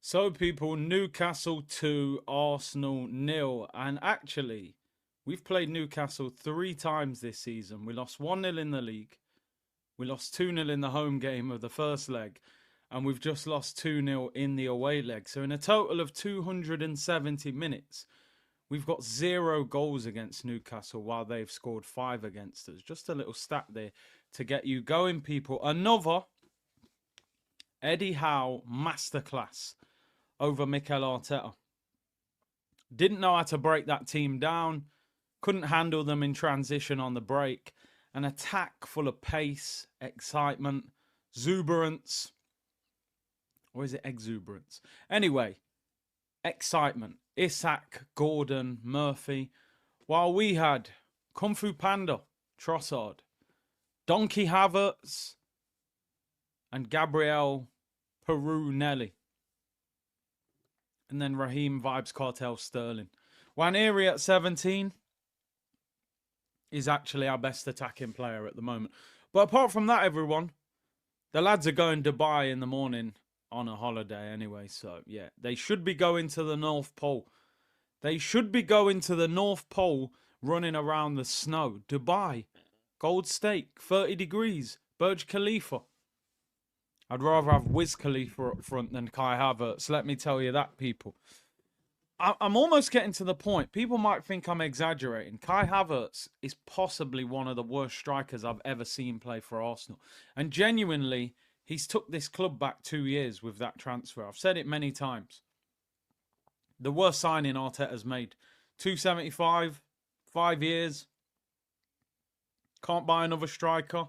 So, people, Newcastle 2, Arsenal nil. And actually, we've played Newcastle 3 times this season. We lost 1-0 in the league. We lost 2-0 in the home game of the first leg. And we've just lost 2-0 in the away leg. So, in a total of 270 minutes, we've got 0 goals against Newcastle while they've scored 5 against us. Just a little stat there to get you going, people. Another Eddie Howe masterclass over Mikel Arteta. Didn't know how to break that team down. Couldn't handle them in transition on the break. An attack full of pace, excitement, exuberance. Or is it exuberance? Anyway, excitement. Isak, Gordon, Murphy. While we had Kung Fu Panda, Trossard, Donkey Havertz, and Gabriel Peru Nelly. And then Raheem Vibes Cartel Sterling. Waneri at 17 is actually our best attacking player at the moment. But apart from that, everyone, the lads are going Dubai in the morning on a holiday anyway. So, yeah, they should be going to the North Pole. They should be going to the North Pole running around the snow. Dubai, Gold Steak, 30 degrees, Burj Khalifa. I'd rather have Wiz Khalifa up front than Kai Havertz. Let me tell you that, people. I'm almost getting to the point. People might think I'm exaggerating. Kai Havertz is possibly one of the worst strikers I've ever seen play for Arsenal. And genuinely, he's took this club back 2 years with that transfer. I've said it many times. The worst signing Arteta's made. 275, 5 years. Can't buy another striker.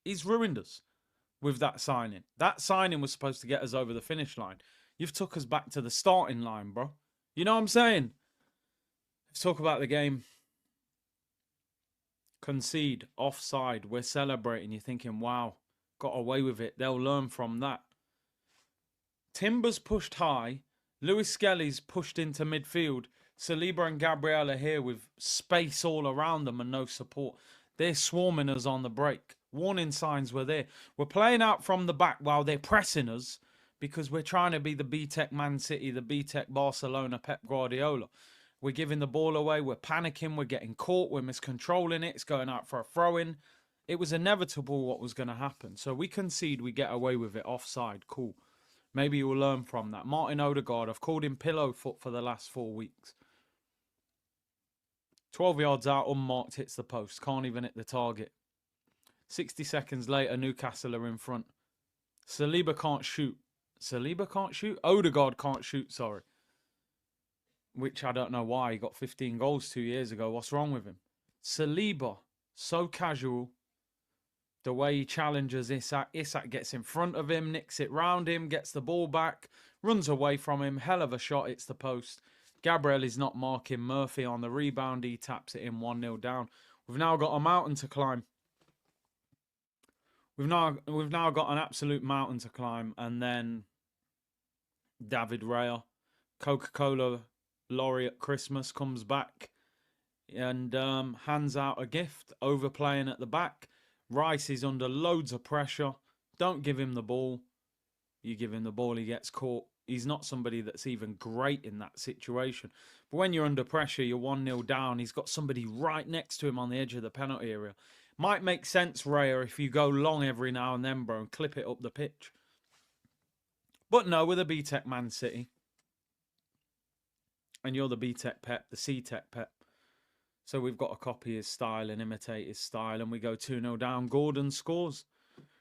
He's ruined us with that signing. That signing was supposed to get us over the finish line. You've took us back to the starting line, bro. You know what I'm saying? Let's talk about the game. Concede, offside, we're celebrating. You're thinking, wow, got away with it. They'll learn from that. Timber's pushed high. Lewis Skelly's pushed into midfield. Saliba and Gabriel are here with space all around them and no support. They're swarming us on the break. Warning signs were there. We're playing out from the back while they're pressing us because we're trying to be the B-Tech Man City, the B-Tech Barcelona, Pep Guardiola. We're giving the ball away. We're panicking. We're getting caught. We're miscontrolling it. It's going out for a throw-in. It was inevitable what was going to happen. So we concede. We get away with it. Offside. Cool. Maybe you'll learn from that. Martin Odegaard. I've called him pillow foot for the last 4 weeks. 12 yards out. Unmarked. Hits the post. Can't even hit the target. 60 seconds later, Newcastle are in front. Saliba can't shoot. Saliba can't shoot? Odegaard can't shoot, sorry. Which I don't know why. He got 15 goals 2 years ago. What's wrong with him? Saliba, so casual. The way he challenges Isak. Isak gets in front of him, nicks it round him, gets the ball back, runs away from him. Hell of a shot, hits the post. Gabriel is not marking Murphy on the rebound. He taps it in 1-0 down. We've now got a mountain to climb. We've now got an absolute mountain to climb, and then David Raya, Coca-Cola laureate Christmas, comes back and hands out a gift, overplaying at the back. Rice is under loads of pressure. Don't give him the ball. You give him the ball, he gets caught. He's not somebody that's even great in that situation. But when you're under pressure, you're 1-0 down. He's got somebody right next to him on the edge of the penalty area. Might make sense, Raya, if you go long every now and then, bro, and clip it up the pitch. But no, we're the B-Tech Man City. And you're the B-Tech Pep, the C-Tech Pep. So we've got to copy his style and imitate his style. And we go 2-0 down. Gordon scores.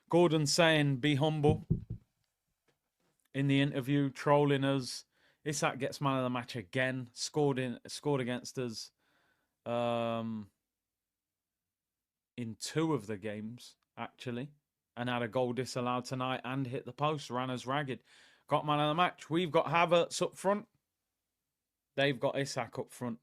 Gordon saying, be humble. In the interview, trolling us. Isak gets man of the match again. Scored against us. In 2 of the games, actually, and had a goal disallowed tonight and hit the post, ran us ragged. Got man of the match. We've got Havertz up front. They've got Isak up front.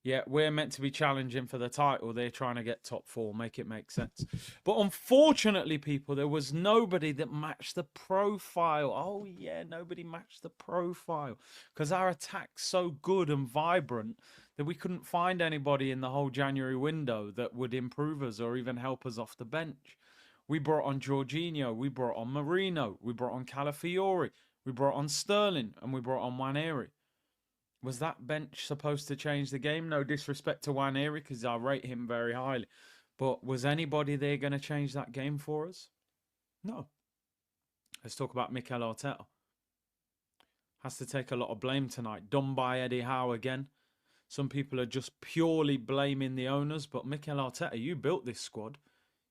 Yeah, we're meant to be challenging for the title. They're trying to get top 4, make it make sense. But unfortunately, people, there was nobody that matched the profile. Oh, yeah, nobody matched the profile. Because our attack's so good and vibrant that we couldn't find anybody in the whole January window that would improve us or even help us off the bench. We brought on Jorginho, we brought on Marino, we brought on Calafiori, we brought on Sterling, and we brought on Nwaneri. Was that bench supposed to change the game? No disrespect to Nwaneri, because I rate him very highly. But was anybody there going to change that game for us? No. Let's talk about Mikel Arteta. Has to take a lot of blame tonight. Done by Eddie Howe again. Some people are just purely blaming the owners, but Mikel Arteta, you built this squad.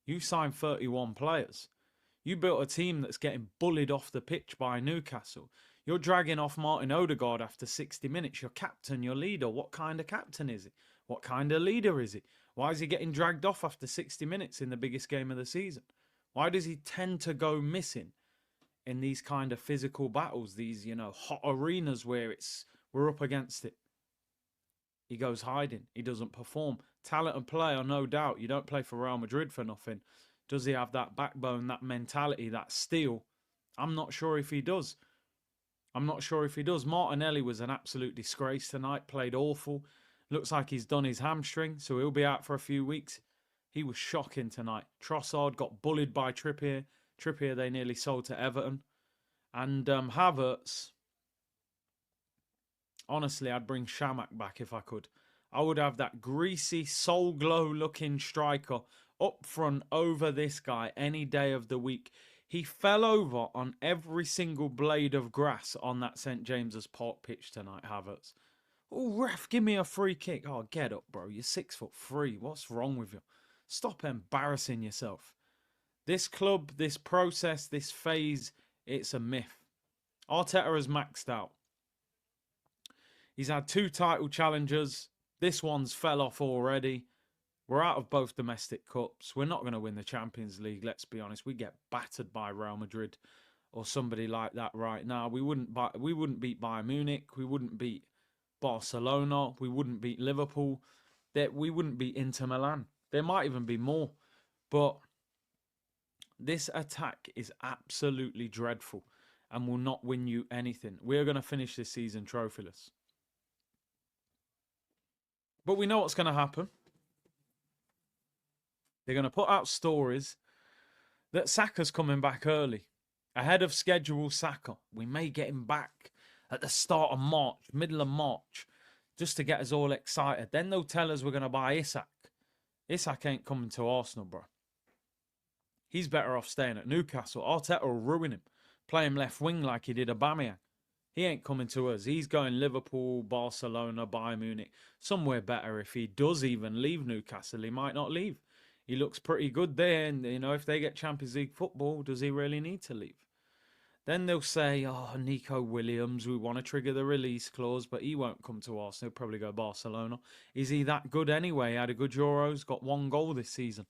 You signed 31 players. You built a team that's getting bullied off the pitch by Newcastle. You're dragging off Martin Odegaard after 60 minutes. Your captain, your leader. What kind of captain is he? What kind of leader is he? Why is he getting dragged off after 60 minutes in the biggest game of the season? Why does he tend to go missing in these kind of physical battles, these, hot arenas where we're up against it? He goes hiding. He doesn't perform. Talented player, no doubt. You don't play for Real Madrid for nothing. Does he have that backbone, that mentality, that steel? I'm not sure if he does. Martinelli was an absolute disgrace tonight. Played awful. Looks like he's done his hamstring, so he'll be out for a few weeks. He was shocking tonight. Trossard got bullied by Trippier. Trippier they nearly sold to Everton. And Havertz, honestly, I'd bring Shamak back if I could. I would have that greasy, soul glow looking striker up front over this guy any day of the week. He fell over on every single blade of grass on that St. James's Park pitch tonight, Havertz. Oh, ref, give me a free kick. Oh, get up, bro. You're 6'3". What's wrong with you? Stop embarrassing yourself. This club, this process, this phase, it's a myth. Arteta has maxed out. He's had 2 title challenges. This one's fell off already. We're out of both domestic cups. We're not going to win the Champions League, let's be honest. We get battered by Real Madrid or somebody like that right now. We wouldn't beat Bayern Munich. We wouldn't beat Barcelona. We wouldn't beat Liverpool. We wouldn't beat Inter Milan. There might even be more. But this attack is absolutely dreadful and will not win you anything. We're going to finish this season trophyless. But we know what's going to happen. They're going to put out stories that Saka's coming back early. Ahead of schedule, Saka. We may get him back at the start of March, middle of March, just to get us all excited. Then they'll tell us we're going to buy Isak. Isak ain't coming to Arsenal, bro. He's better off staying at Newcastle. Arteta will ruin him. Play him left wing like he did Aubameyang. He ain't coming to us. He's going Liverpool, Barcelona, Bayern Munich. Somewhere better. If he does even leave Newcastle, he might not leave. He looks pretty good there. And, if they get Champions League football, does he really need to leave? Then they'll say, Nico Williams, we want to trigger the release clause, but he won't come to Arsenal. He'll probably go Barcelona. Is he that good anyway? He had a good Euros, got 1 goal this season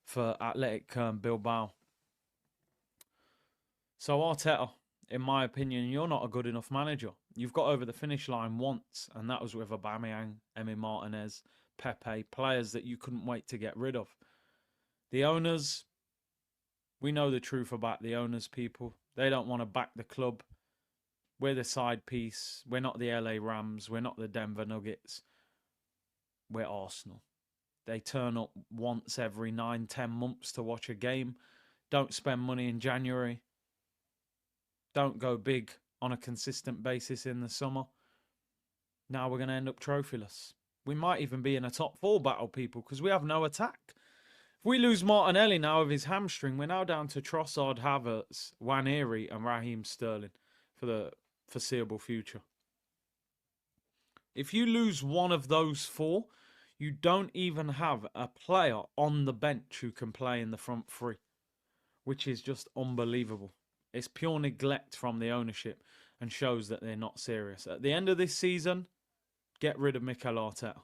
for Athletic Bilbao. So Arteta, in my opinion, you're not a good enough manager. You've got over the finish line once, and that was with Aubameyang, Emi Martinez, Pepe, players that you couldn't wait to get rid of. The owners, we know the truth about the owners, people. They don't want to back the club. We're the side piece. We're not the LA Rams. We're not the Denver Nuggets. We're Arsenal. They turn up once every 9-10 months to watch a game. Don't spend money in January. Don't go big on a consistent basis in the summer. Now we're going to end up trophyless. We might even be in a top 4 battle, people, because we have no attack. If we lose Martinelli now with his hamstring, we're now down to Trossard, Havertz, Nwaneri and Raheem Sterling for the foreseeable future. If you lose one of those 4, you don't even have a player on the bench who can play in the front 3, which is just unbelievable. It's pure neglect from the ownership and shows that they're not serious. At the end of this season, get rid of Mikel Arteta.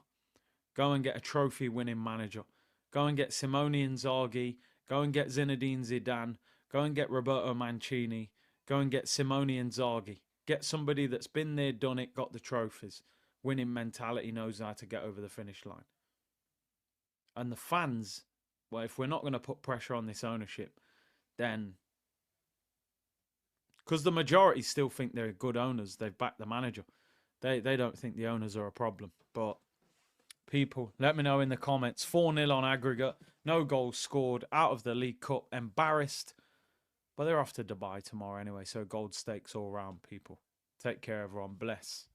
Go and get a trophy-winning manager. Go and get Simone Inzaghi. Go and get Zinedine Zidane. Go and get Roberto Mancini. Go and get Simone Inzaghi. Get somebody that's been there, done it, got the trophies. Winning mentality, knows how to get over the finish line. And the fans, well, if we're not going to put pressure on this ownership, then... Because the majority still think they're good owners. They've backed the manager. They don't think the owners are a problem. But People, let me know in the comments. 4-0 on aggregate. No goals scored. Out of the League Cup. Embarrassed. But they're off to Dubai tomorrow anyway, so gold stakes all round, people. Take care, everyone. Bless.